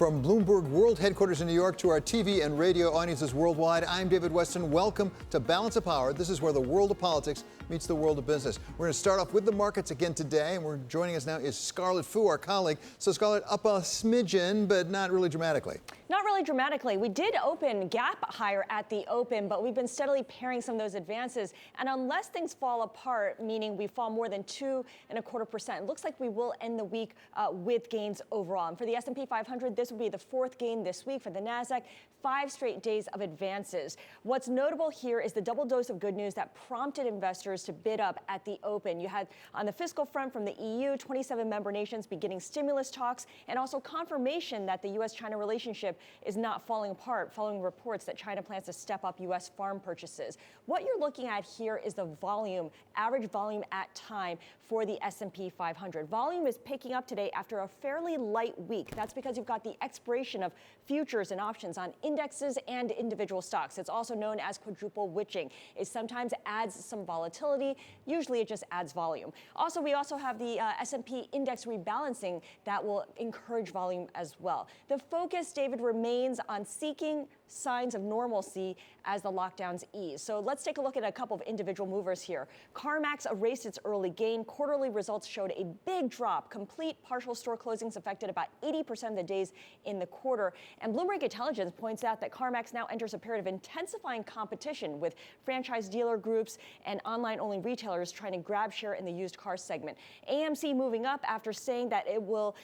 From Bloomberg World Headquarters in New York to our TV and radio audiences worldwide, I'm David Westin. Welcome to Balance of Power. This is where the world of politics meets the world of business. We're going to start off with the markets again today, and joining us now is Scarlett Fu, our colleague. So Scarlett, up a smidgen, but not really dramatically. Not really dramatically. We did open gap higher at the open, but we've been steadily pairing some of those advances. And unless things fall apart, meaning we fall more than 2.25%, it looks like we will end the week with gains overall. And for the S&P 500, this will be the fourth gain this week. For the NASDAQ, 5 straight days of advances. What's notable here is the double dose of good news that prompted investors to bid up at the open. You had on the fiscal front from the EU, 27 member nations beginning stimulus talks, and also confirmation that the U.S.-China relationship is not falling apart following reports that China plans to step up U.S. farm purchases. What you're looking at here is the volume, average volume at time for the S&P 500. Volume is picking up today after a fairly light week. That's because you've got the expiration of futures and options on indexes and individual stocks. It's also known as quadruple witching. It sometimes adds some volatility. Usually it just adds volume. We also have the S&P index rebalancing that will encourage volume as well. The focus, David, remains on seeking signs of normalcy as the lockdowns ease. So let's take a look at a couple of individual movers here. CarMax erased its early gain. Quarterly results showed a big drop. Complete partial store closings affected about 80% of the days in the quarter. And Bloomberg Intelligence points out that CarMax now enters a period of intensifying competition with franchise dealer groups and online-only retailers trying to grab share in the used car segment. AMC moving up after saying that it will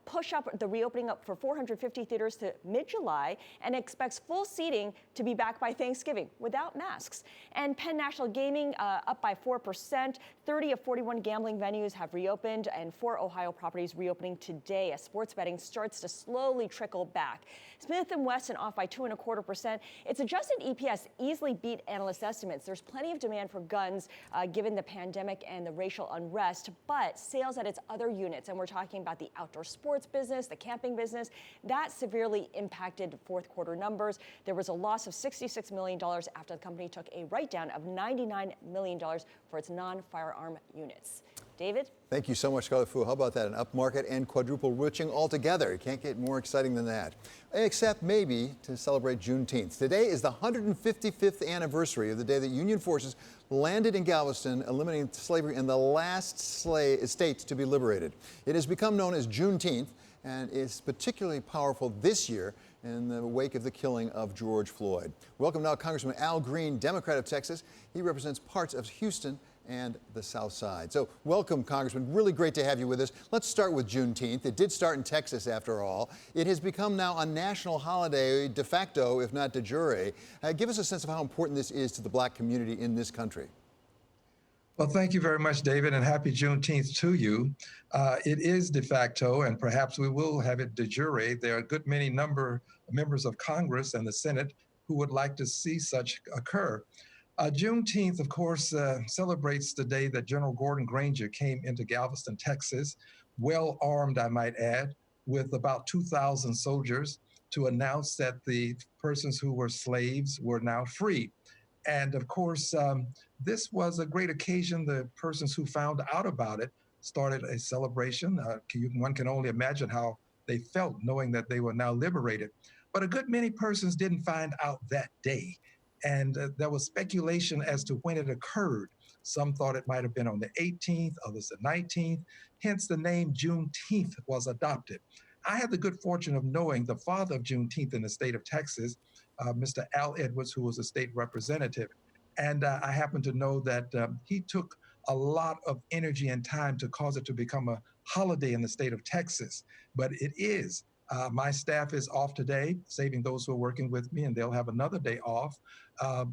push up the reopening up for 450 theaters to mid-July and expects full seating to be back by Thanksgiving without masks. And Penn National Gaming up by 4%. 30 of 41 gambling venues have reopened, and 4 Ohio properties reopening today as sports betting starts to slowly trickle back. Smith & Wesson off by 2.25%. Its adjusted EPS easily beat analyst estimates. There's plenty of demand for guns given the pandemic and the racial unrest, but sales at its other units, and we're talking about the outdoor sports business, the camping business, that severely impacted fourth quarter numbers. There was a loss of $66 million after the company took a write-down of $99 million for its non-firearm units. David? Thank you so much, Scarlett Fu. How about that? An upmarket and quadruple witching altogether. You can't get more exciting than that. Except maybe to celebrate Juneteenth. Today is the 155th anniversary of the day that Union forces landed in Galveston, eliminating slavery in the last state to be liberated. It has become known as Juneteenth and is particularly powerful this year in the wake of the killing of George Floyd. Welcome now Congressman Al Green, Democrat of Texas. He represents parts of Houston and the South Side. So welcome, Congressman. Really great to have you with us. Let's start with Juneteenth. It did start in Texas, after all. It has become now a national holiday, de facto, if not de jure. Give us a sense of how important this is to the black community in this country. Well, thank you very much, David, and happy Juneteenth to you. It is de facto, and perhaps we will have it de jure. There are a good many members of Congress and the Senate who would like to see such occur. Juneteenth, of course, celebrates the day that General Gordon Granger came into Galveston, Texas, well armed, I might add, with about 2,000 soldiers to announce that the persons who were slaves were now free. And of course, this was a great occasion. The persons who found out about it started a celebration. One can only imagine how they felt knowing that they were now liberated. But a good many persons didn't find out that day. And there was speculation as to when it occurred. Some thought it might have been on the 18th, others the 19th. Hence, the name Juneteenth was adopted. I had the good fortune of knowing the father of Juneteenth in the state of Texas, Mr. Al Edwards, who was a state representative. And I happen to know that he took a lot of energy and time to cause it to become a holiday in the state of Texas. But it is. My staff is off today, saving those who are working with me, and they'll have another day off.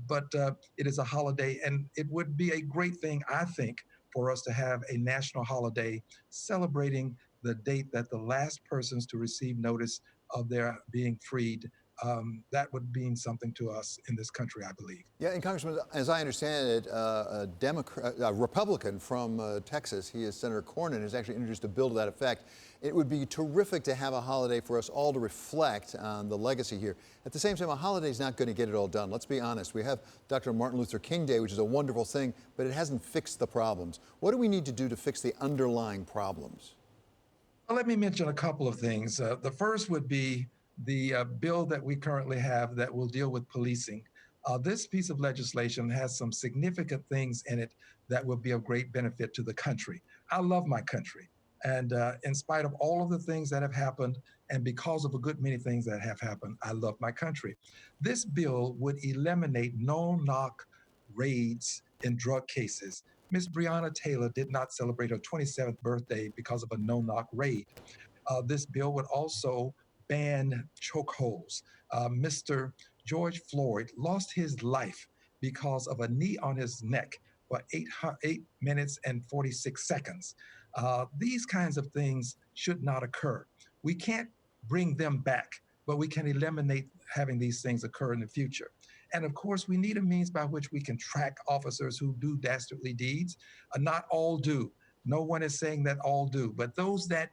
But it is a holiday, and it would be a great thing, I think, for us to have a national holiday celebrating the date that the last persons to receive notice of their being freed. That would mean something to us in this country, I believe. Yeah, and Congressman, as I understand it, a Republican from Texas, he is Senator Cornyn, has actually introduced a bill to that effect. It would be terrific to have a holiday for us all to reflect on the legacy here. At the same time, a holiday is not going to get it all done. Let's be honest. We have Dr. Martin Luther King Day, which is a wonderful thing, but it hasn't fixed the problems. What do we need to do to fix the underlying problems? Well, let me mention a couple of things. The first would be the bill that we currently have that will deal with policing. This piece of legislation has some significant things in it that will be of great benefit to the country. I love my country. And in spite of all of the things that have happened, and because of a good many things that have happened, I love my country. This bill would eliminate no-knock raids in drug cases. Miss Breonna Taylor did not celebrate her 27th birthday because of a no-knock raid. This bill would also ban chokeholds. Mr. George Floyd lost his life because of a knee on his neck for 8 minutes and 46 seconds. These kinds of things should not occur. We can't bring them back, but we can eliminate having these things occur in the future. And of course, we need a means by which we can track officers who do dastardly deeds. Not all do. No one is saying that all do, but those that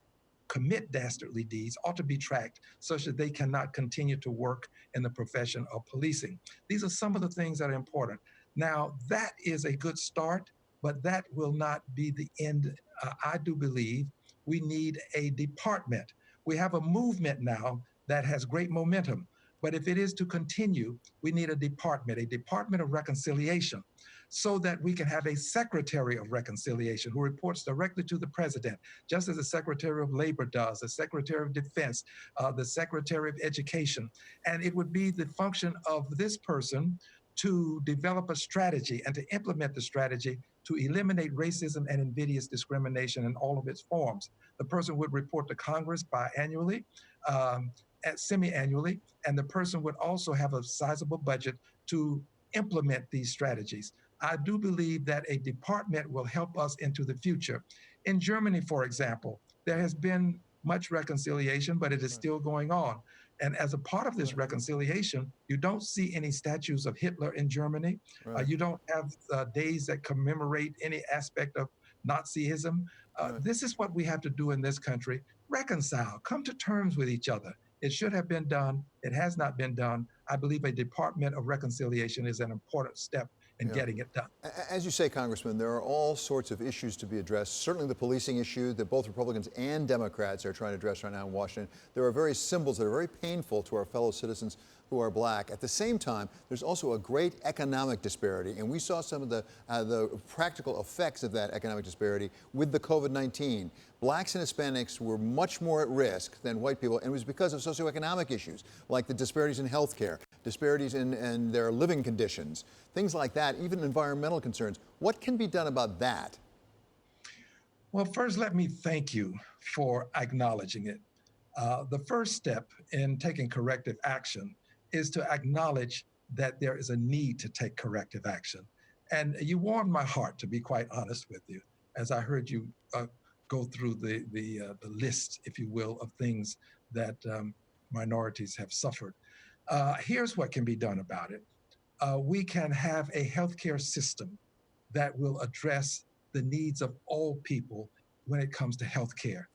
commit dastardly deeds ought to be tracked such that they cannot continue to work in the profession of policing. These are some of the things that are important. Now, that is a good start, but that will not be the end. I do believe we need a department. We have a movement now that has great momentum. But if it is to continue, we need a department of reconciliation, so that we can have a secretary of reconciliation who reports directly to the president, just as the secretary of labor does, the secretary of defense, the secretary of education. And it would be the function of this person to develop a strategy and to implement the strategy to eliminate racism and invidious discrimination in all of its forms. The person would report to Congress biannually, semi-annually, and the person would also have a sizable budget to implement these strategies. I do believe that a department will help us into the future. In Germany, for example, there has been much reconciliation, but it is still going on. And as a part of this reconciliation, you don't see any statues of Hitler in Germany. You don't have days that commemorate any aspect of Nazism. This is what we have to do in this country. Reconcile, come to terms with each other. It should have been done. It has not been done. I believe a Department of Reconciliation is an important step in getting it done. As you say, Congressman, there are all sorts of issues to be addressed. Certainly the policing issue that both Republicans and Democrats are trying to address right now in Washington. There are various symbols that are very painful to our fellow citizens who are black. At the same time, there's also a great economic disparity, and we saw some of the practical effects of that economic disparity with the COVID-19. Blacks and Hispanics were much more at risk than white people, and it was because of socioeconomic issues, like the disparities in health care, disparities in their living conditions, things like that, even environmental concerns. What can be done about that? Well, first, let me thank you for acknowledging it. The first step in taking corrective action is to acknowledge that there is a need to take corrective action. And you warmed my heart, to be quite honest with you, as I heard you go through the list, if you will, of things that minorities have suffered. Here's what can be done about it. We can have a healthcare system that will address the needs of all people when it comes to healthcare.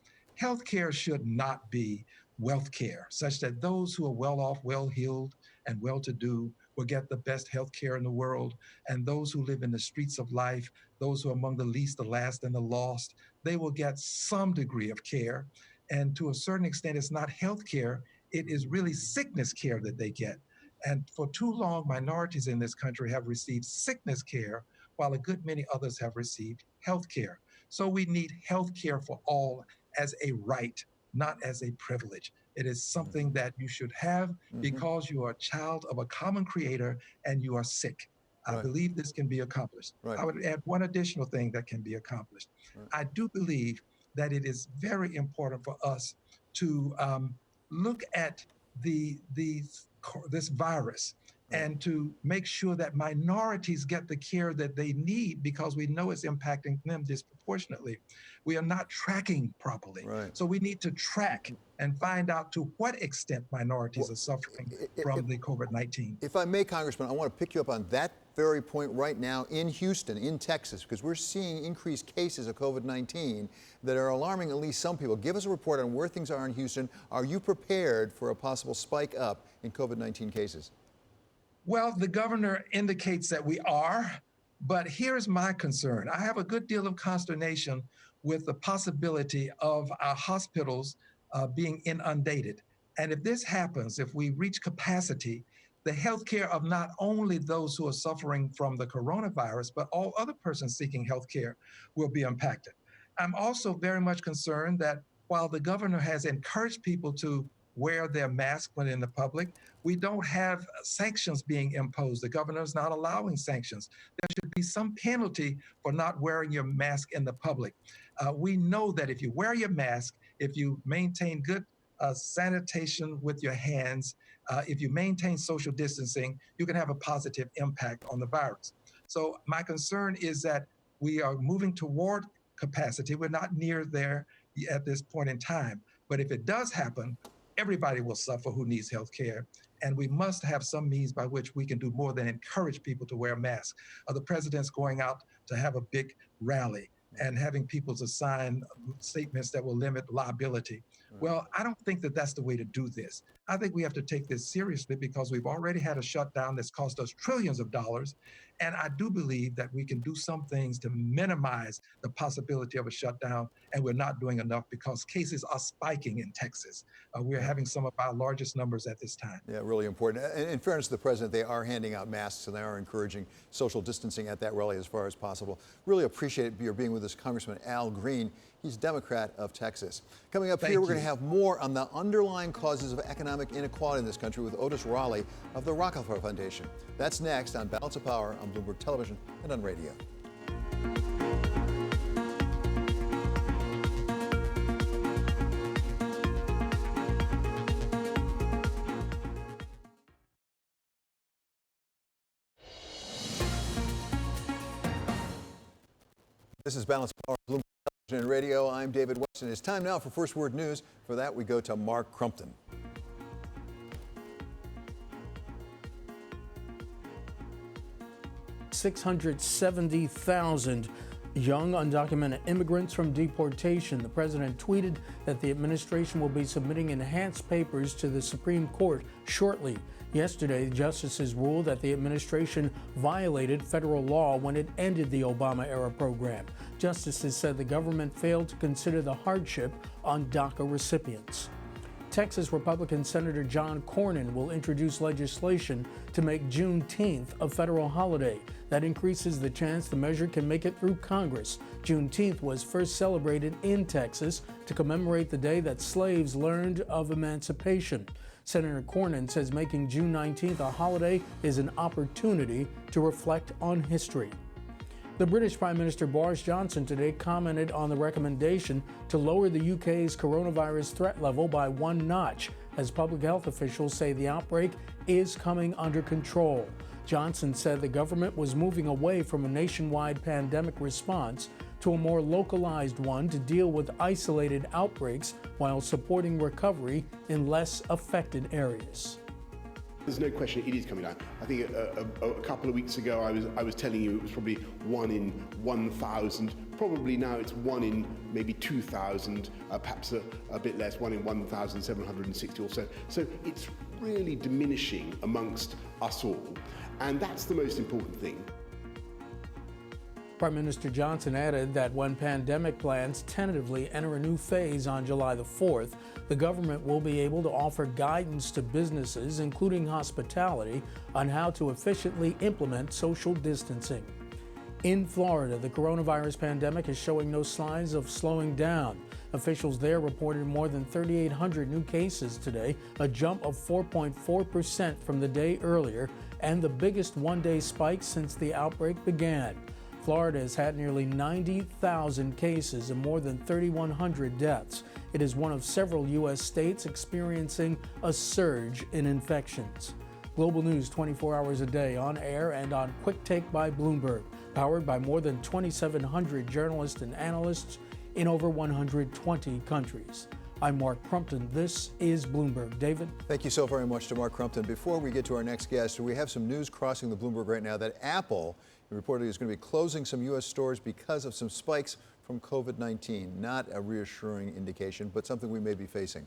Healthcare should not be wealth care, such that those who are well off, well-heeled, and well-to-do will get the best healthcare in the world, and those who live in the streets of life, those who are among the least, the last, and the lost, they will get some degree of care. And to a certain extent, it's not healthcare, it is really sickness care that they get. And for too long, minorities in this country have received sickness care, while a good many others have received health care. So we need health care for all as a right, not as a privilege. It is something that you should have because you are a child of a common creator and you are sick. I believe this can be accomplished. I would add one additional thing that can be accomplished. I do believe that it is very important for us to look at this virus and to make sure that minorities get the care that they need, because we know it's impacting them disproportionately. We are not tracking properly. So we need to track and find out to what extent minorities are suffering from the COVID-19. If I may, Congressman, I want to pick you up on that very point right now in Houston, in Texas, because we're seeing increased cases of COVID-19 that are alarming at least some people. Give us a report on where things are in Houston. Are you prepared for a possible spike up in COVID-19 cases? Well, the governor indicates that we are, but here's my concern. I have a good deal of consternation with the possibility of our hospitals being inundated. And if this happens, if we reach capacity, the healthcare of not only those who are suffering from the coronavirus, but all other persons seeking healthcare will be impacted. I'm also very much concerned that while the governor has encouraged people to wear their mask when in the public, we don't have sanctions being imposed. The governor is not allowing sanctions. There should be some penalty for not wearing your mask in the public. We know that if you wear your mask, if you maintain good sanitation with your hands, if you maintain social distancing, you can have a positive impact on the virus. So my concern is that we are moving toward capacity. We're not near there at this point in time. But if it does happen, everybody will suffer who needs health care. And we must have some means by which we can do more than encourage people to wear masks. The president's going out to have a big rally and having people to sign statements that will limit liability. Well, I don't think that that's the way to do this. I think we have to take this seriously because we've already had a shutdown that's cost us trillions of dollars. And I do believe that we can do some things to minimize the possibility of a shutdown, and we're not doing enough because cases are spiking in Texas. We're having some of our largest numbers at this time. Yeah, really important. In fairness to the president, they are handing out masks and they are encouraging social distancing at that rally as far as possible. Really appreciate your being with us, Congressman Al Green. He's Democrat of Texas. Coming up here, we're going to have more on the underlying causes of economic inequality in this country with Otis Raleigh of the Rockefeller Foundation. That's next on Balance of Power on Bloomberg Television and on radio. This is Balance of Power, Bloomberg Television and Radio. I'm David Westin. It's time now for First Word News. For that, we go to Mark Crumpton. 670,000 young undocumented immigrants from deportation. The president tweeted that the administration will be submitting enhanced papers to the Supreme Court shortly. Yesterday, justices ruled that the administration violated federal law when it ended the Obama-era program. Justices said the government failed to consider the hardship on DACA recipients. Texas Republican Senator John Cornyn will introduce legislation to make Juneteenth a federal holiday. That increases the chance the measure can make it through Congress. Juneteenth was first celebrated in Texas to commemorate the day that slaves learned of emancipation. Senator Cornyn says making June 19th a holiday is an opportunity to reflect on history. The British Prime Minister Boris Johnson today commented on the recommendation to lower the UK's coronavirus threat level by one notch, as public health officials say the outbreak is coming under control. Johnson said the government was moving away from a nationwide pandemic response to a more localized one to deal with isolated outbreaks while supporting recovery in less affected areas. There's no question it is coming down. I think a couple of weeks ago I was telling you it was probably 1 in 1,000. Probably now it's 1 in maybe 2,000, perhaps a bit less, 1 in 1,760 or so. So it's really diminishing amongst us all. And that's the most important thing. Prime Minister Johnson added that when pandemic plans tentatively enter a new phase on July the 4th, the government will be able to offer guidance to businesses, including hospitality, on how to efficiently implement social distancing. In Florida, the coronavirus pandemic is showing no signs of slowing down. Officials there reported more than 3,800 new cases today, a jump of 4.4% from the day earlier, and the biggest one-day spike since the outbreak began. Florida has had nearly 90,000 cases and more than 3,100 deaths. It is one of several U.S. states experiencing a surge in infections. Global news 24 hours a day on air and on Quick Take by Bloomberg, powered by more than 2,700 journalists and analysts in over 120 countries. I'm Mark Crumpton. This is Bloomberg. David? Thank you so very much to Mark Crumpton. Before we get to our next guest, we have some news crossing the Bloomberg right now that Apple reportedly is going to be closing some U.S. stores because of some spikes from COVID-19. Not a reassuring indication, but something we may be facing.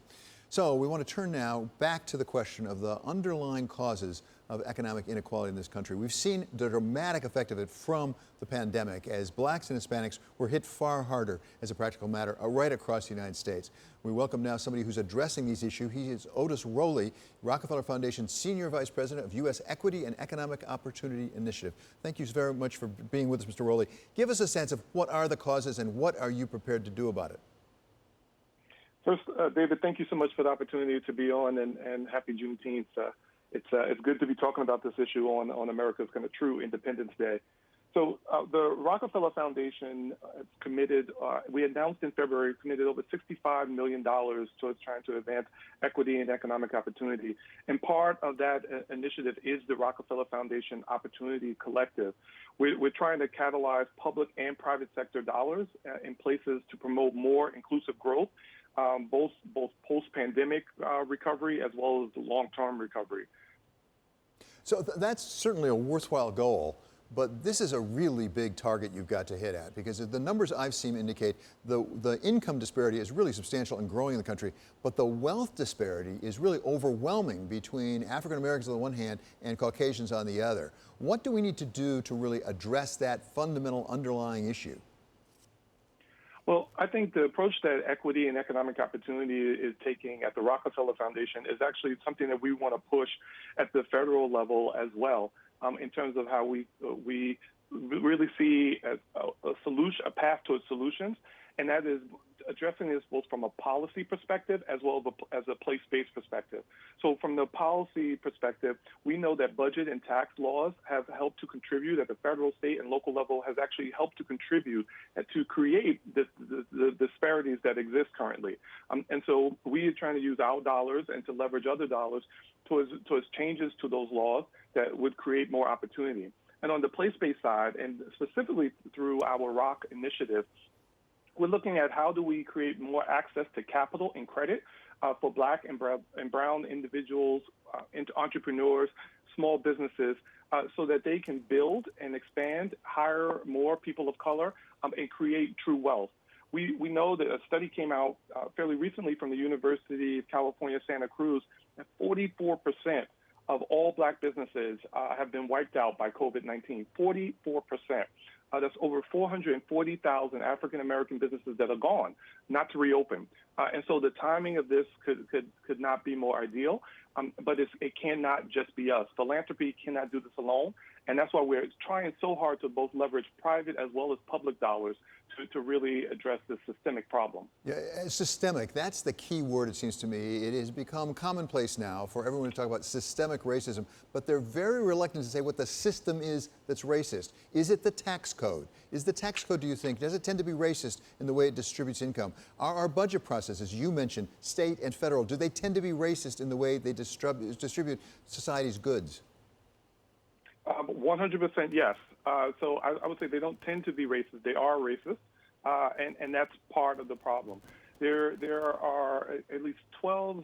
So we want to turn now back to the question of the underlying causes of economic inequality in this country. We've seen the dramatic effect of it from the pandemic as blacks and Hispanics were hit far harder as a practical matter right across the United States. We welcome now somebody who's addressing these issues. He is Otis Rowley, Rockefeller Foundation Senior Vice President of U.S. Equity and Economic Opportunity Initiative. Thank you very much for being with us, Mr. Rowley. Give us a sense of what are the causes and what are you prepared to do about it? First, David, thank you so much for the opportunity to be on, and happy Juneteenth. It's good to be talking about this issue on America's kind of true Independence Day. So the Rockefeller Foundation committed, we announced in February, committed over $65 million towards trying to advance equity and economic opportunity. And part of that initiative is the Rockefeller Foundation Opportunity Collective. We're trying to catalyze public and private sector dollars in places to promote more inclusive growth, both post-pandemic recovery as well as the long-term recovery. So that's certainly a worthwhile goal, but this is a really big target you've got to hit at, because the numbers I've seen indicate the income disparity is really substantial and growing in the country, but the wealth disparity is really overwhelming between African Americans on the one hand and Caucasians on the other. What do we need to do to really address that fundamental underlying issue? Well, I think the approach that equity and economic opportunity is taking at the Rockefeller Foundation is actually something that we want to push at the federal level as well, in terms of how we really see a path towards solutions, and that is addressing this both from a policy perspective as well as a place-based perspective. So from the policy perspective, we know that budget and tax laws have helped to contribute at the federal, state, and local level, has actually helped to contribute to create the disparities that exist currently. And so we are trying to use our dollars and to leverage other dollars towards changes to those laws that would create more opportunity. And on the place-based side, and specifically through our ROC initiative, we're looking at how do we create more access to capital and credit for Black and brown individuals, entrepreneurs, small businesses, so that they can build and expand, hire more people of color, and create true wealth. We know that a study came out fairly recently from the University of California, Santa Cruz, that 44% of all Black businesses have been wiped out by COVID-19, 44%. That's over 440,000 African-American businesses that are gone, not to reopen. And so the timing of this could not be more ideal, but it cannot just be us. Philanthropy cannot do this alone, and that's why we're trying so hard to both leverage private as well as public dollars to really address this systemic problem. Yeah, systemic, that's the key word, it seems to me. It has become commonplace now for everyone to talk about systemic racism, but they're very reluctant to say what the system is that's racist. Is it the tax code? Is the tax code, do you think, does it tend to be racist in the way it distributes income? Are our budget processes, you mentioned, state and federal, do they tend to be racist in the way they distribute society's goods? 100% yes. So I would say they don't tend to be racist. They are racist, and that's part of the problem. There are at least 12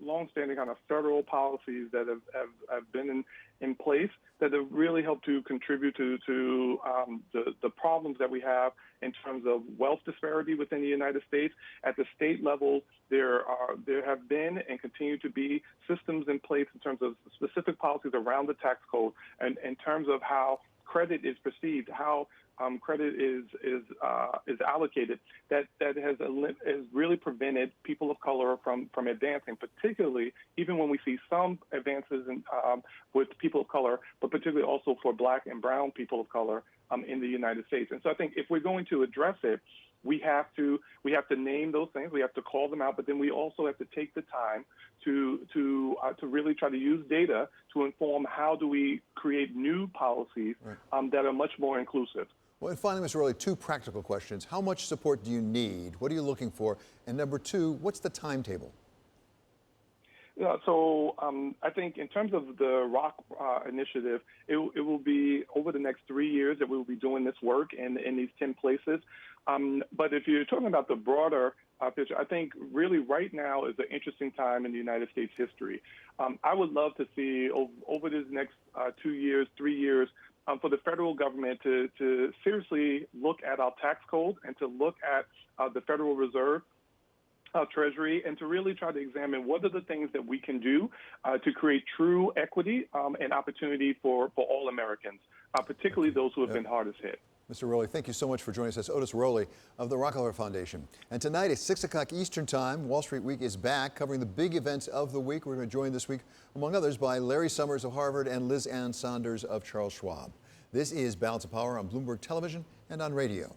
longstanding kind of federal policies that have been in place that have really helped to contribute to the problems that we have in terms of wealth disparity within the United States. At the state level, there have been and continue to be systems in place in terms of specific policies around the tax code and in terms of how credit is perceived, how credit is allocated, that has really prevented people of color from advancing, particularly even when we see some advances with people of color, but particularly also for Black and brown people of color in the United States. And so I think if we're going to address it, we have to name those things, we have to call them out, but then we also have to take the time to really try to use data to inform how do we create new policies that are much more inclusive. Well, and finally, Mr. Rowley, two practical questions. How much support do you need? What are you looking for? And number two, what's the timetable? Yeah, so I think in terms of the ROC initiative, it will be over the next 3 years that we will be doing this work in these 10 places. But if you're talking about the broader picture, I think really right now is an interesting time in the United States history. I would love to see over this next 2 years, 3 years, for the federal government to seriously look at our tax code and to look at the Federal Reserve Treasury, and to really try to examine what are the things that we can do to create true equity and opportunity for all Americans, particularly those who have been hardest hit. Mr. Rowley, thank you so much for joining us. That's Otis Rowley of the Rockefeller Foundation. And tonight at 6 o'clock Eastern Time, Wall Street Week is back, covering the big events of the week. We're going to join this week, among others, by Larry Summers of Harvard and Liz Ann Saunders of Charles Schwab. This is Balance of Power on Bloomberg Television and on radio.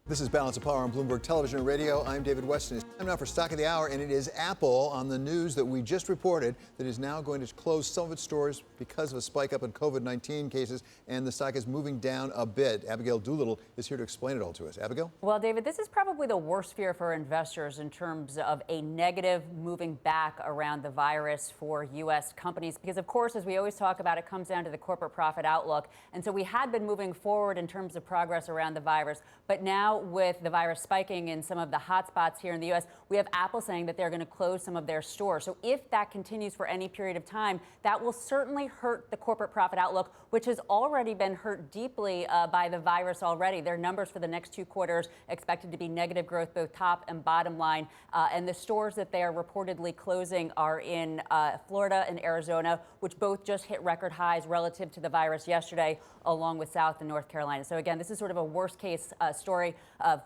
This is Balance of Power on Bloomberg Television and Radio. I'm David Westin. It's time now for Stock of the Hour, and it is Apple on the news that we just reported that is now going to close some of its stores because of a spike up in COVID-19 cases, and the stock is moving down a bit. Abigail Doolittle is here to explain it all to us. Abigail? Well, David, this is probably the worst fear for investors in terms of a negative moving back around the virus for U.S. companies, because, of course, as we always talk about, it comes down to the corporate profit outlook. And so we had been moving forward in terms of progress around the virus, but now with the virus spiking in some of the hot spots here in the U.S., we have Apple saying that they're going to close some of their stores. So if that continues for any period of time, that will certainly hurt the corporate profit outlook, which has already been hurt deeply by the virus already. Their numbers for the next 2 quarters expected to be negative growth, both top and bottom line. And the stores that they are reportedly closing are in Florida and Arizona, which both just hit record highs relative to the virus yesterday, along with South and North Carolina. So again, this is sort of a worst case story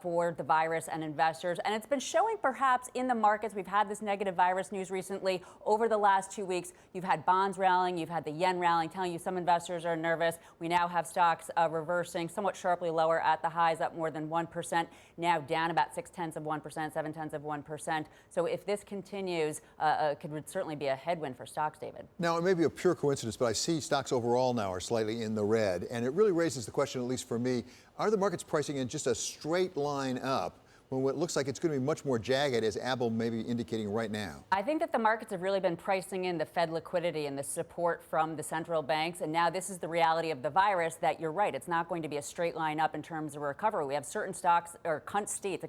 for the virus and investors. And it's been showing perhaps in the markets. We've had this negative virus news recently over the last 2 weeks. You've had bonds rallying, you've had the yen rallying, telling you some investors are nervous. We now have stocks reversing somewhat sharply lower at the highs, up more than 1%, now down about 0.6%, 0.7%. So if this continues, it could certainly be a headwind for stocks, David. Now, it may be a pure coincidence, but I see stocks overall now are slightly in the red. And it really raises the question, at least for me, are the markets pricing in just a straight line up when what looks like it's going to be much more jagged, as Apple may be indicating right now? I think that the markets have really been pricing in the Fed liquidity and the support from the central banks. And now this is the reality of the virus, that you're right. It's not going to be a straight line up in terms of recovery. We have certain stocks or states,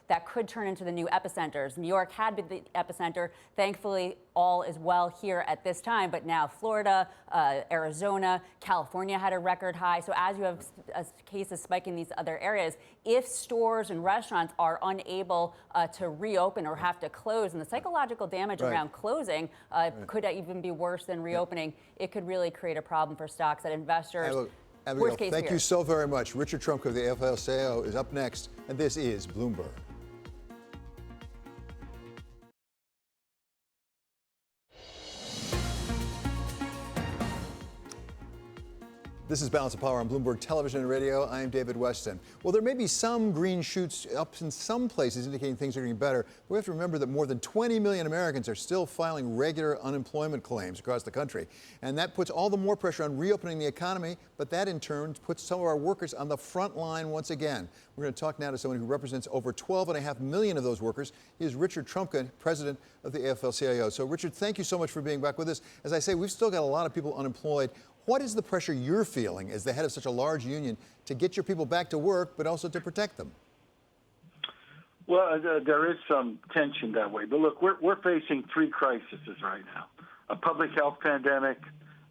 that could turn into the new epicenters. New York had been the epicenter. Thankfully, all is well here at this time. But now Florida, Arizona, California had a record high. So as you have cases spiking in these other areas, if stores and restaurants are unable to reopen or have to close, and the psychological damage around closing could even be worse than reopening, it could really create a problem for stocks that investors. Abigail, thank you so very much. Richard Trumka of the AFL-CIO is up next, and this is Bloomberg. This is Balance of Power on Bloomberg Television and Radio. I'm David Westin. Well, there may be some green shoots up in some places indicating things are getting better. We have to remember that more than 20 million Americans are still filing regular unemployment claims across the country. And that puts all the more pressure on reopening the economy, but that in turn puts some of our workers on the front line once again. We're going to talk now to someone who represents over 12.5 million of those workers. He is Richard Trumka, president of the AFL-CIO. So, Richard, thank you so much for being back with us. As I say, we've still got a lot of people unemployed. What is the pressure you're feeling as the head of such a large union to get your people back to work, but also to protect them? Well, there is some tension that way. But look, we're facing 3 crises right now: a public health pandemic,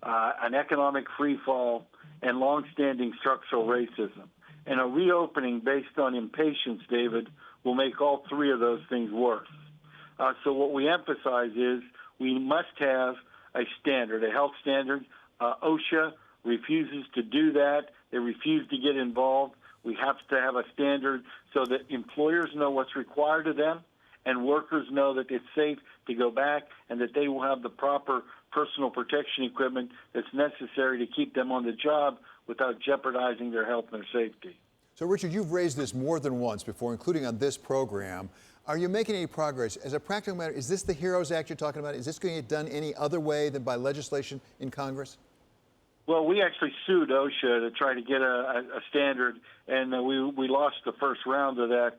an economic freefall, and longstanding structural racism. And a reopening based on impatience, David, will make all 3 of those things worse. So what we emphasize is we must have a standard, a health standard. OSHA refuses to do that. They refuse to get involved. We have to have a standard so that employers know what's required of them and workers know that it's safe to go back and that they will have the proper personal protection equipment that's necessary to keep them on the job without jeopardizing their health and their safety. So, Richard, you've raised this more than once before, including on this program. Are you making any progress? As a practical matter, is this the HEROES Act you're talking about? Is this going to get done any other way than by legislation in Congress? Well, we actually sued OSHA to try to get a standard, and we lost the first round of that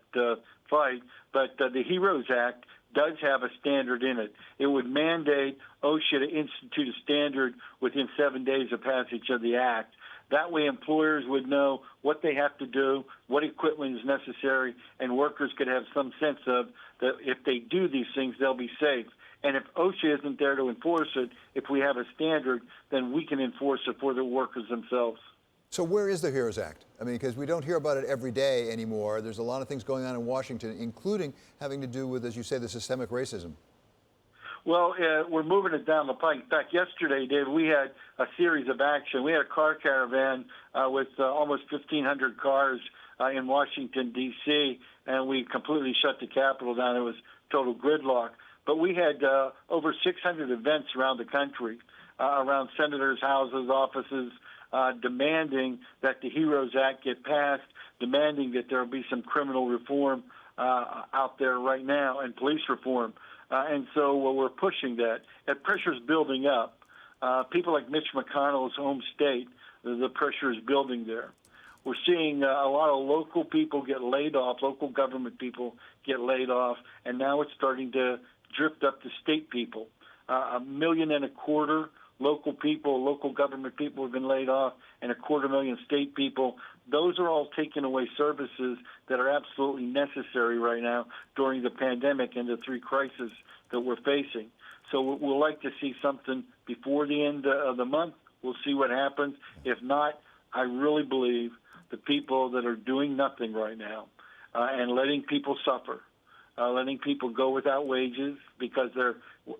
fight. But the HEROES Act does have a standard in it. It would mandate OSHA to institute a standard within 7 days of passage of the act. That way employers would know what they have to do, what equipment is necessary, and workers could have some sense of that if they do these things, they'll be safe. And if OSHA isn't there to enforce it, if we have a standard, then we can enforce it for the workers themselves. So where is the HEROES Act? I mean, because we don't hear about it every day anymore. There's a lot of things going on in Washington, including having to do with, as you say, the systemic racism. Well, we're moving it down the pike. In fact, yesterday, Dave, we had a series of action. We had a car caravan with almost 1,500 cars in Washington, D.C., and we completely shut the Capitol down. It was total gridlock. But we had over 600 events around the country, around senators' houses, offices, demanding that the HEROES Act get passed, demanding that there be some criminal reform out there right now and police reform. And so we're pushing that. That pressure's building up. People like Mitch McConnell's home state, the pressure is building there. We're seeing a lot of local people get laid off, local government people get laid off, and now it's starting to drift up to state people. 1.25 million local people, local government people have been laid off, and 250,000 state people. Those are all taking away services that are absolutely necessary right now during the pandemic and the three crises that we're facing. So we'll like to see something before the end of the month. We'll see what happens. If not, I really believe the people that are doing nothing right now and letting people suffer, letting people go without wages because their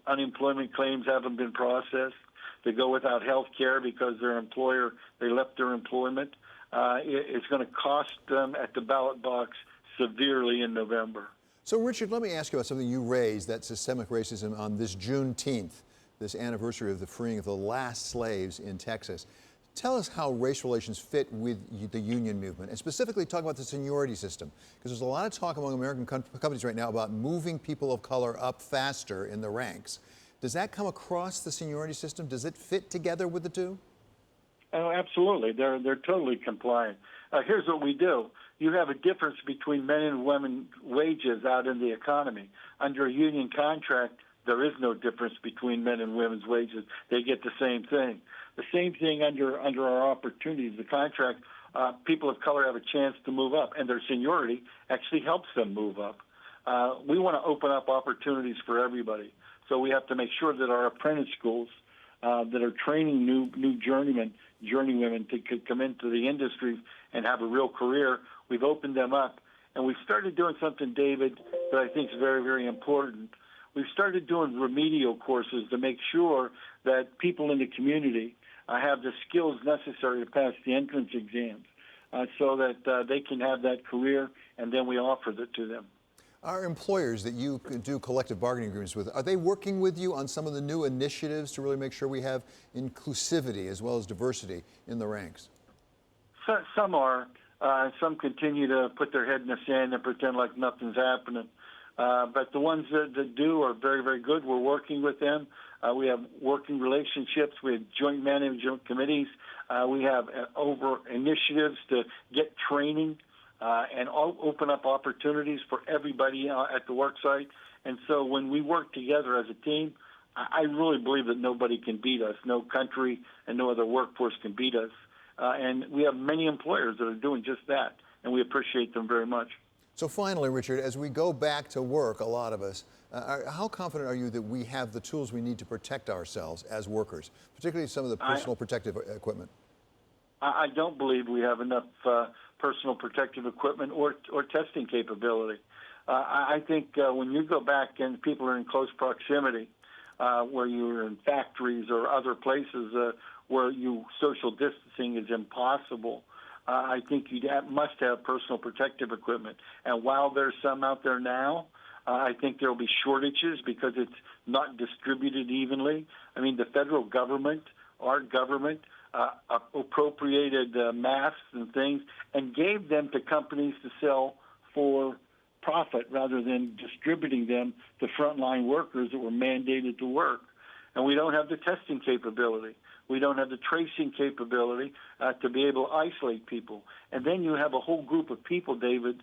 unemployment claims haven't been processed, they go without health care because their employer, they left their employment. It's going to cost them at the ballot box severely in November. So, Richard, let me ask you about something you raised, that systemic racism on this Juneteenth, this anniversary of the freeing of the last slaves in Texas. Tell us how race relations fit with the union movement, and specifically talk about the seniority system, because there's a lot of talk among American companies right now about moving people of color up faster in the ranks. Does that come across the seniority system? Does it fit together with the two? Oh, absolutely. They're totally compliant. Here's what we do. You have a difference between men and women wages out in the economy. Under a union contract, there is no difference between men and women's wages. They get the same thing. The same thing under our opportunities. The contract, people of color have a chance to move up, and their seniority actually helps them move up. We want to open up opportunities for everybody. So we have to make sure that our apprentice schools that are training new journeywomen to come into the industry and have a real career, we've opened them up. And we've started doing something, David, that I think is very, very important. We've started doing remedial courses to make sure that people in the community have the skills necessary to pass the entrance exams so that they can have that career, and then we offer that to them. Our employers that you do collective bargaining agreements with, are they working with you on some of the new initiatives to really make sure we have inclusivity as well as diversity in the ranks? Some are. Some continue to put their head in the sand and pretend like nothing's happening. But the ones that do are very, very good. We're working with them. We have working relationships. We have joint management committees. We have over initiatives to get training and open up opportunities for everybody at the work site. And so when we work together as a team, I really believe that nobody can beat us. No country and no other workforce can beat us. And we have many employers that are doing just that, and we appreciate them very much. So finally, Richard, as we go back to work, a lot of us, how confident are you that we have the tools we need to protect ourselves as workers, particularly some of the personal protective equipment? I don't believe we have enough personal protective equipment or testing capability. I think when you go back and people are in close proximity, where you're in factories or other places where social distancing is impossible, I think you must have personal protective equipment. And while there's some out there now, I think there will be shortages because it's not distributed evenly. I mean, the federal government, our government, appropriated masks and things and gave them to companies to sell for profit rather than distributing them to frontline workers that were mandated to work. And we don't have the testing capability. We don't have the tracing capability to be able to isolate people. And then you have a whole group of people, David,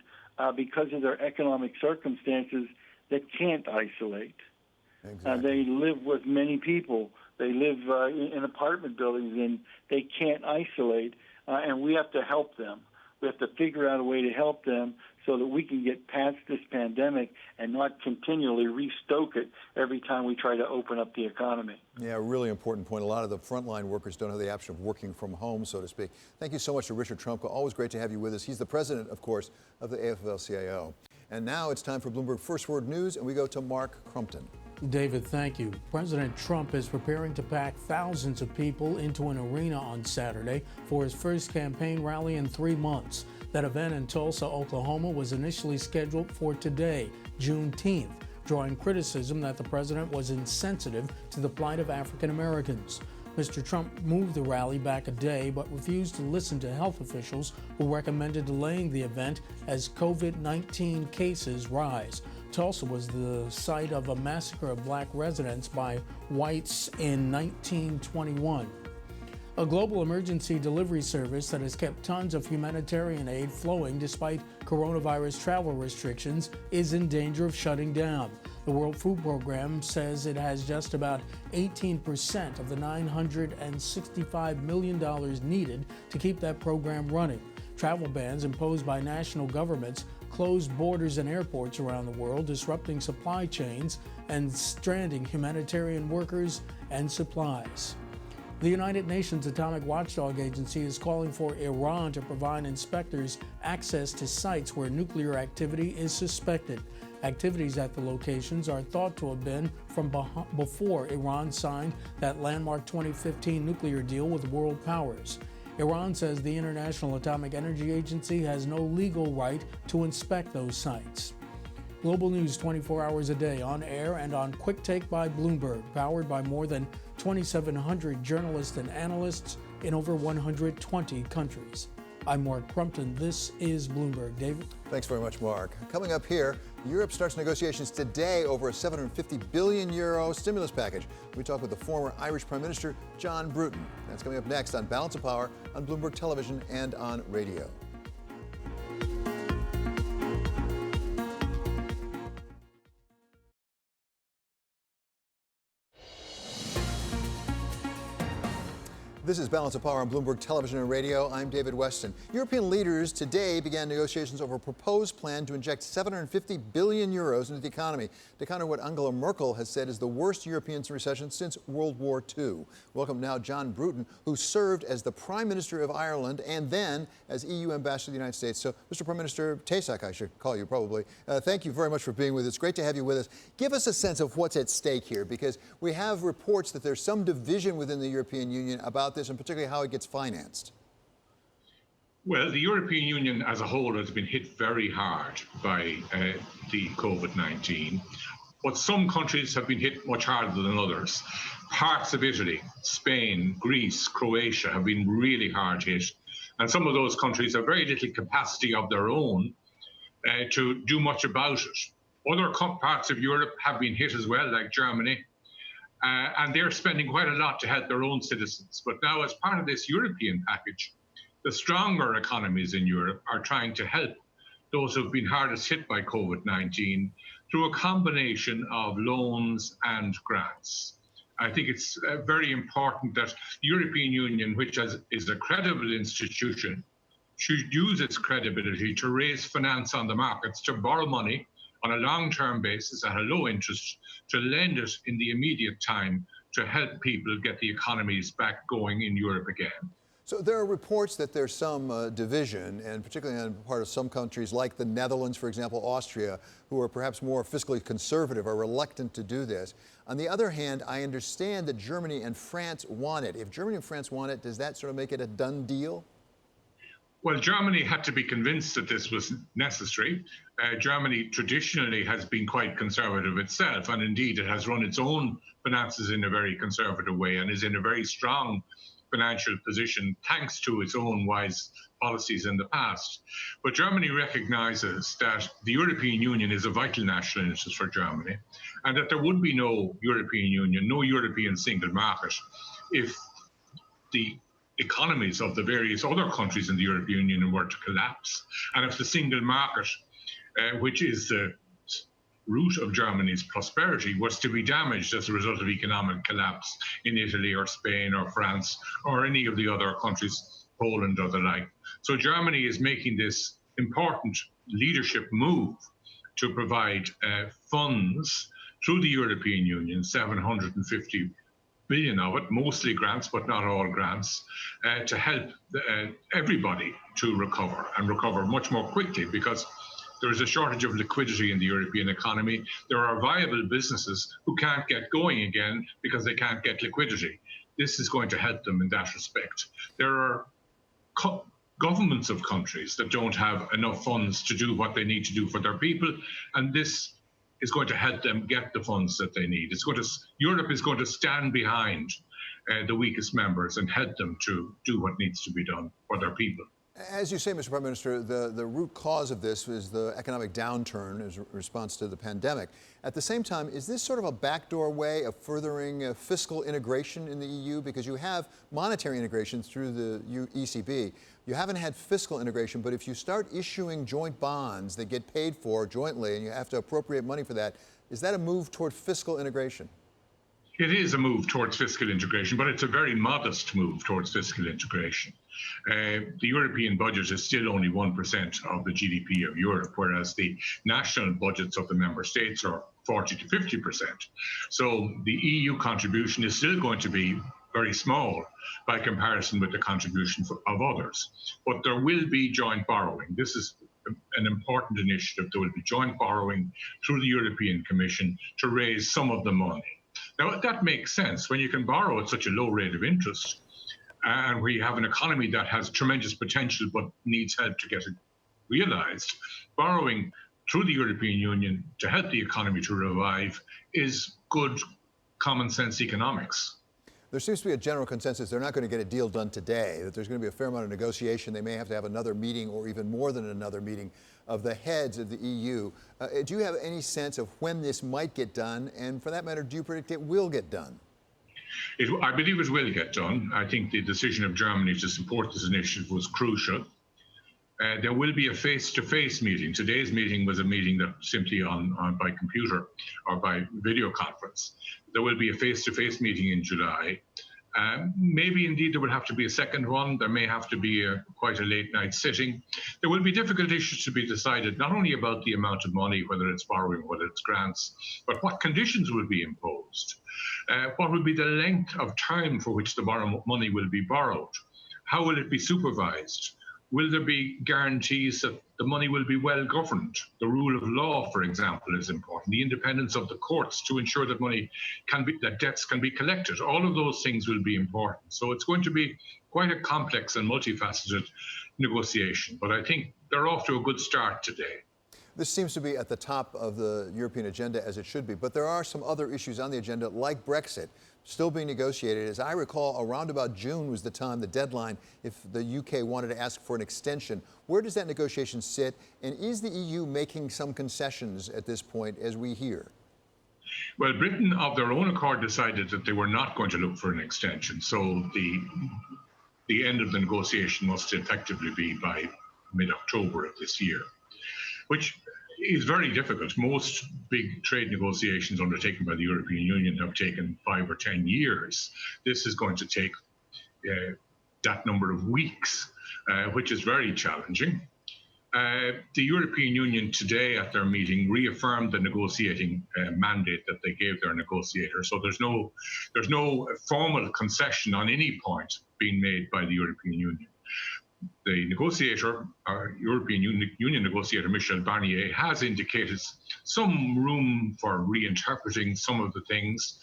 because of their economic circumstances, that can't isolate. Exactly. They live with many people. They live in apartment buildings, and they can't isolate. And we have to help them. We have to figure out a way to help them so that we can get past this pandemic and not continually restoke it every time we try to open up the economy. Yeah, a really important point. A lot of the frontline workers don't have the option of working from home, so to speak. Thank you so much to Richard Trumka. Always great to have you with us. He's the president, of course, of the AFL-CIO. And now it's time for Bloomberg First Word News, and we go to Mark Crumpton. David, thank you. President Trump is preparing to pack thousands of people into an arena on Saturday for his first campaign rally in 3 months. That event in Tulsa, Oklahoma, was initially scheduled for today, Juneteenth, drawing criticism that the president was insensitive to the plight of African Americans. Mr. Trump moved the rally back a day, but refused to listen to health officials who recommended delaying the event as COVID-19 cases rise. Tulsa was the site of a massacre of black residents by whites in 1921. A global emergency delivery service that has kept tons of humanitarian aid flowing despite coronavirus travel restrictions is in danger of shutting down. The World Food Program says it has just about 18% of the $965 million needed to keep that program running. Travel bans imposed by national governments closed borders and airports around the world, disrupting supply chains and stranding humanitarian workers and supplies. The United Nations Atomic Watchdog Agency is calling for Iran to provide inspectors access to sites where nuclear activity is suspected. Activities at the locations are thought to have been from before Iran signed that landmark 2015 nuclear deal with world powers. Iran says the International Atomic Energy Agency has no legal right to inspect those sites. Global news 24 hours a day, on air and on Quick Take by Bloomberg, powered by more than 2,700 journalists and analysts in over 120 countries. I'm Mark Crumpton. This is Bloomberg. David? Thanks very much, Mark. Coming up here, Europe starts negotiations today over a €750 billion stimulus package. We talk with the former Irish Prime Minister, John Bruton. That's coming up next on Balance of Power on Bloomberg Television and on radio. This is Balance of Power on Bloomberg Television and Radio. I'm David Westin. European leaders today began negotiations over a proposed plan to inject €750 billion into the economy to counter what Angela Merkel has said is the worst European recession since World War II. Welcome now John Bruton, who served as the Prime Minister of Ireland and then as EU Ambassador to the United States. So, Mr. Prime Minister Tasak, I should call you probably. Thank you very much for being with us. Great to have you with us. Give us a sense of what's at stake here, because we have reports that there's some division within the European Union about this, and particularly how it gets financed. Well, the European Union as a whole has been hit very hard by the COVID-19, but some countries have been hit much harder than others. Parts of Italy, Spain, Greece, Croatia have been really hard hit, and some of those countries have very little capacity of their own to do much about it. Other parts of Europe have been hit as well, like Germany, and they're spending quite a lot to help their own citizens. But now, as part of this European package, the stronger economies in Europe are trying to help those who have been hardest hit by COVID-19 through a combination of loans and grants. I think it's very important that the European Union, which is a credible institution, should use its credibility to raise finance on the markets, to borrow money on a long-term basis at a low interest, to lend it in the immediate time to help people get the economies back going in Europe again. So there are reports that there's some division, and particularly on the part of some countries like the Netherlands, for example, Austria, who are perhaps more fiscally conservative, are reluctant to do this. On the other hand, I understand that Germany and France want it. If Germany and France want it, does that sort of make it a done deal? Well, Germany had to be convinced that this was necessary. Germany traditionally has been quite conservative itself, and indeed it has run its own finances in a very conservative way and is in a very strong financial position thanks to its own wise policies in the past. But Germany recognizes that the European Union is a vital national interest for Germany, and that there would be no European Union, no European single market, if the economies of the various other countries in the European Union were to collapse, and if the single market, which is the root of Germany's prosperity, was to be damaged as a result of economic collapse in Italy or Spain or France or any of the other countries, Poland or the like. So Germany is making this important leadership move to provide funds through the European Union, 750 billion of it, mostly grants, but not all grants, to help everybody to recover and recover much more quickly, because there is a shortage of liquidity in the European economy. There are viable businesses who can't get going again because they can't get liquidity. This is going to help them in that respect. There are governments of countries that don't have enough funds to do what they need to do for their people, and this is going to help them get the funds that they need. Europe is going to stand behind the weakest members and help them to do what needs to be done for their people. As you say, Mr. Prime Minister, the root cause of this is the economic downturn as a response to the pandemic. At the same time, is this sort of a backdoor way of furthering fiscal integration in the EU? Because you have monetary integration through the ECB. You haven't had fiscal integration, but if you start issuing joint bonds that get paid for jointly and you have to appropriate money for that, is that a move toward fiscal integration? It is a move towards fiscal integration, but it's a very modest move towards fiscal integration. The European budget is still only 1% of the GDP of Europe, whereas the national budgets of the member states are 40 to 50%. So the EU contribution is still going to be very small by comparison with the contribution of others. But there will be joint borrowing. This is an important initiative. There will be joint borrowing through the European Commission to raise some of the money. Now, that makes sense when you can borrow at such a low rate of interest and where you have an economy that has tremendous potential but needs help to get it realized. Borrowing through the European Union to help the economy to revive is good common sense economics. There seems to be a general consensus they're not going to get a deal done today, that there's going to be a fair amount of negotiation. They may have to have another meeting or even more than another meeting of the heads of the EU. Do you have any sense of when this might get done? And for that matter, do you predict it will get done? I believe it will get done. I think the decision of Germany to support this initiative was crucial. There will be a face-to-face meeting. Today's meeting was a meeting that simply on by computer or by video conference. There will be a face-to-face meeting in July. Maybe indeed there will have to be a second one. There may have to be quite a late night sitting. There will be difficult issues to be decided, not only about the amount of money, whether it's borrowing, whether it's grants, but what conditions will be imposed. What will be the length of time for which the money will be borrowed? How will it be supervised? Will there be guarantees that the money will be well governed? The rule of law, for example, is important. The independence of the courts to ensure that that debts can be collected. All of those things will be important. So it's going to be quite a complex and multifaceted negotiation. But I think they're off to a good start today. This seems to be at the top of the European agenda, as it should be. But there are some other issues on the agenda, like Brexit, still being negotiated. As I recall, around about June was the deadline, if the UK wanted to ask for an extension. Where does that negotiation sit? And is the EU making some concessions at this point, as we hear? Well, Britain, of their own accord, decided that they were not going to look for an extension. So the end of the negotiation must effectively be by mid-October of this year, which is very difficult. Most big trade negotiations undertaken by the European Union have taken 5 or 10 years. This is going to take that number of weeks, which is very challenging. The European Union today at their meeting reaffirmed the negotiating mandate that they gave their negotiators. So there's no formal concession on any point being made by the European Union. The negotiator, our European Union negotiator, Michel Barnier, has indicated some room for reinterpreting some of the things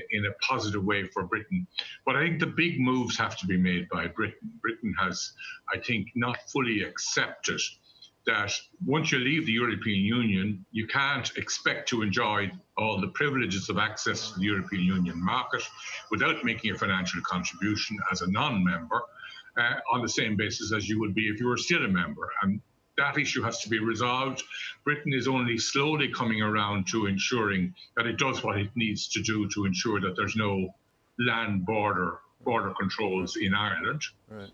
in a positive way for Britain. But I think the big moves have to be made by Britain. Britain has, I think, not fully accepted that once you leave the European Union, you can't expect to enjoy all the privileges of access to the European Union market without making a financial contribution as a non-member. On the same basis as you would be if you were still a member. And that issue has to be resolved. Britain is only slowly coming around to ensuring that it does what it needs to do to ensure that there's no land border controls in Ireland. Right.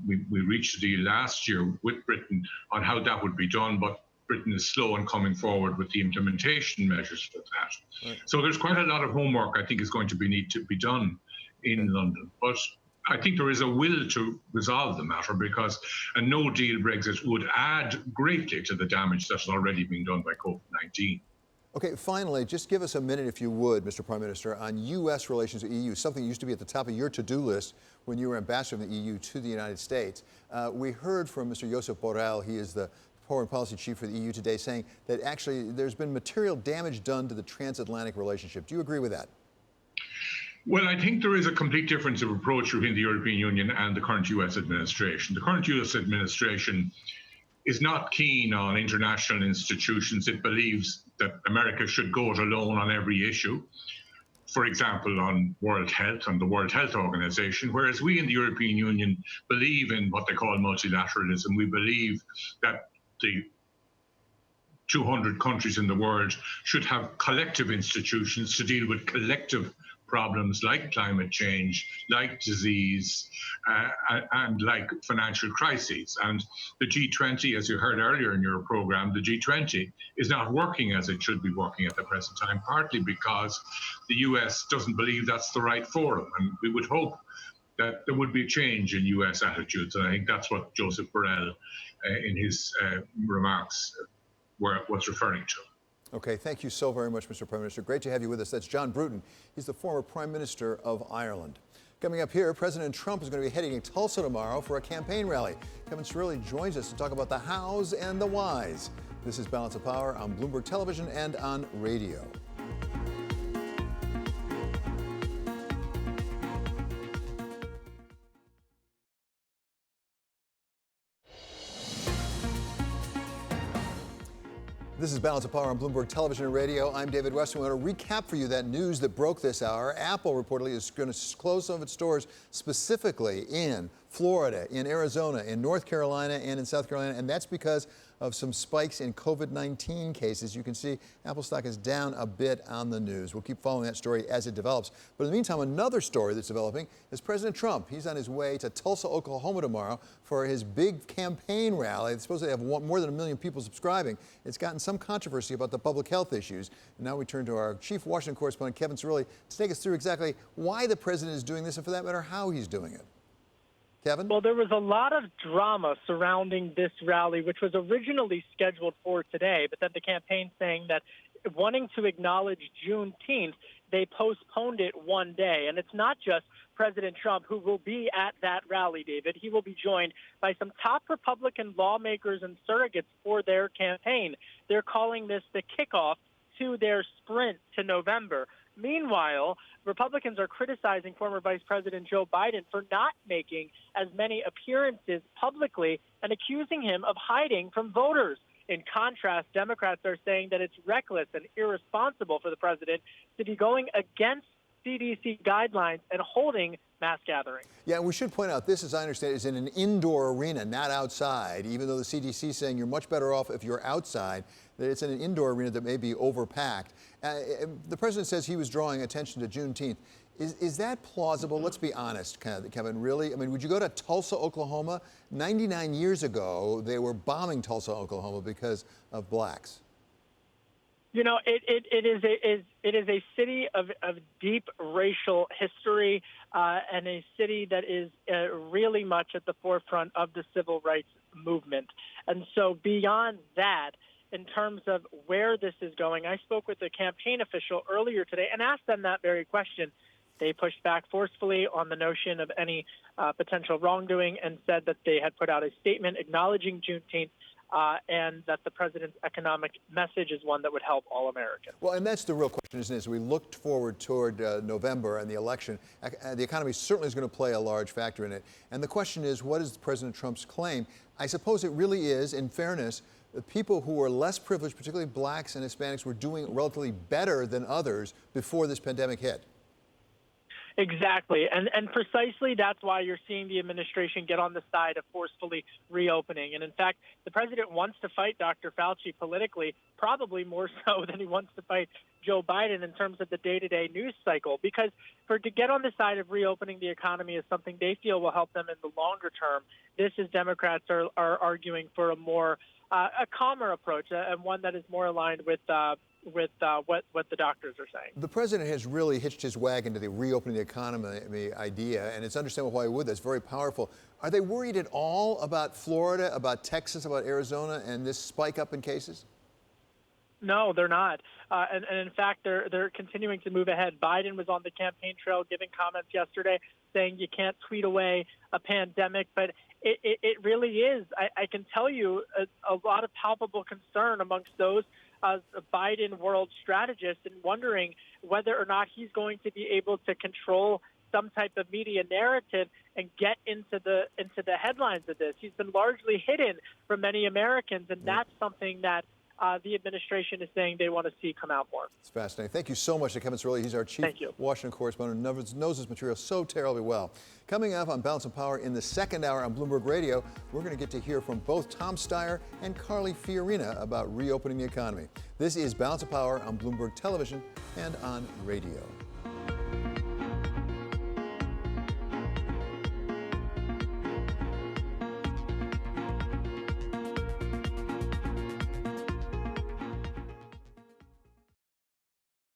We reached a deal last year with Britain on how that would be done, but Britain is slow in coming forward with the implementation measures for that. Right. So there's quite a lot of homework I think is going to need to be done in London. But I think there is a will to resolve the matter, because a no-deal Brexit would add greatly to the damage that's already being done by COVID-19. Okay, finally, just give us a minute, if you would, Mr. Prime Minister, on U.S. relations with the EU, something that used to be at the top of your to-do list when you were ambassador of the EU to the United States. We heard from Mr. Josep Borrell, he is the foreign policy chief for the EU today, saying that actually there's been material damage done to the transatlantic relationship. Do you agree with that? Well, I think there is a complete difference of approach between the European Union and the current U.S. administration. The current U.S. administration is not keen on international institutions. It believes that America should go it alone on every issue, for example, on World Health and the World Health Organization, whereas we in the European Union believe in what they call multilateralism. We believe that the 200 countries in the world should have collective institutions to deal with collective problems like climate change, like disease, and like financial crises. And the G20, as you heard earlier in your program, the G20 is not working as it should be working at the present time, partly because the US doesn't believe that's the right forum. And we would hope that there would be a change in US attitudes. And I think that's what Josep Borrell, in his remarks, was referring to. Okay, thank you so very much, Mr. Prime Minister. Great to have you with us. That's John Bruton. He's the former Prime Minister of Ireland. Coming up here, President Trump is going to be heading to Tulsa tomorrow for a campaign rally. Kevin Cirilli joins us to talk about the hows and the whys. This is Balance of Power on Bloomberg Television and on radio. This is Balance of Power on Bloomberg Television and Radio. I'm David Westin. We want to recap for you that news that broke this hour. Apple reportedly is going to close some of its stores, specifically in Florida, in Arizona, in North Carolina, and in South Carolina, and that's because of some spikes in COVID-19 cases. You can see Apple stock is down a bit on the news. We'll keep following that story as it develops. But in the meantime, another story that's developing is President Trump. He's on his way to Tulsa, Oklahoma tomorrow for his big campaign rally. It's supposed to have more than 1 million people subscribing. It's gotten some controversy about the public health issues. And now we turn to our chief Washington correspondent, Kevin Cirilli, to take us through exactly why the president is doing this and, for that matter, how he's doing it. Kevin? Well, there was a lot of drama surrounding this rally, which was originally scheduled for today, but then the campaign saying that wanting to acknowledge Juneteenth, they postponed it one day. And it's not just President Trump who will be at that rally, David. He will be joined by some top Republican lawmakers and surrogates for their campaign. They're calling this the kickoff to their sprint to November. Meanwhile, Republicans are criticizing former Vice President Joe Biden for not making as many appearances publicly and accusing him of hiding from voters. In contrast, Democrats are saying that it's reckless and irresponsible for the president to be going against CDC guidelines and holding mass gatherings. Yeah, we should point out this, as I understand, is in an indoor arena, not outside, even though the CDC is saying you're much better off if you're outside. That it's in an indoor arena that may be overpacked. The president says he was drawing attention to Juneteenth. Is that plausible? Let's be honest, Kevin, really? I mean, would you go to Tulsa, Oklahoma? 99 years ago, they were bombing Tulsa, Oklahoma because of blacks. You know, it is a city of deep racial history and a city that is really much at the forefront of the civil rights movement. And so beyond that, in terms of where this is going, I spoke with a campaign official earlier today and asked them that very question. They pushed back forcefully on the notion of any potential wrongdoing and said that they had put out a statement acknowledging Juneteenth and that the president's economic message is one that would help all Americans. Well, and that's the real question, isn't it? As we looked forward toward November and the election, the economy certainly is going to play a large factor in it. And the question is, what is President Trump's claim? I suppose it really is, in fairness, the people who were less privileged, particularly blacks and Hispanics, were doing relatively better than others before this pandemic hit. Exactly. And precisely that's why you're seeing the administration get on the side of forcefully reopening. And in fact, the president wants to fight Dr. Fauci politically, probably more so than he wants to fight Joe Biden in terms of the day-to-day news cycle, because to get on the side of reopening the economy is something they feel will help them in the longer term. This is Democrats are arguing for a more a calmer approach and one that is more aligned with what the doctors are saying. The president has really hitched his wagon to the reopening the economy idea, and it's understandable why he would. That's very powerful. Are they worried at all about Florida, about Texas, about Arizona, and this spike up in cases? No, they're not. And in fact, they're continuing to move ahead. Biden was on the campaign trail giving comments yesterday saying you can't tweet away a pandemic, but it really is. I can tell you a lot of palpable concern amongst those Biden world strategists and wondering whether or not he's going to be able to control some type of media narrative and get into the headlines of this. He's been largely hidden from many Americans, and that's something that the administration is saying they want to see come out more. It's fascinating. Thank you so much to Kevin Cirilli. He's our chief Washington correspondent, knows his material so terribly well. Coming up on Balance of Power in the second hour on Bloomberg Radio, we're going to get to hear from both Tom Steyer and Carly Fiorina about reopening the economy. This is Balance of Power on Bloomberg Television and on radio.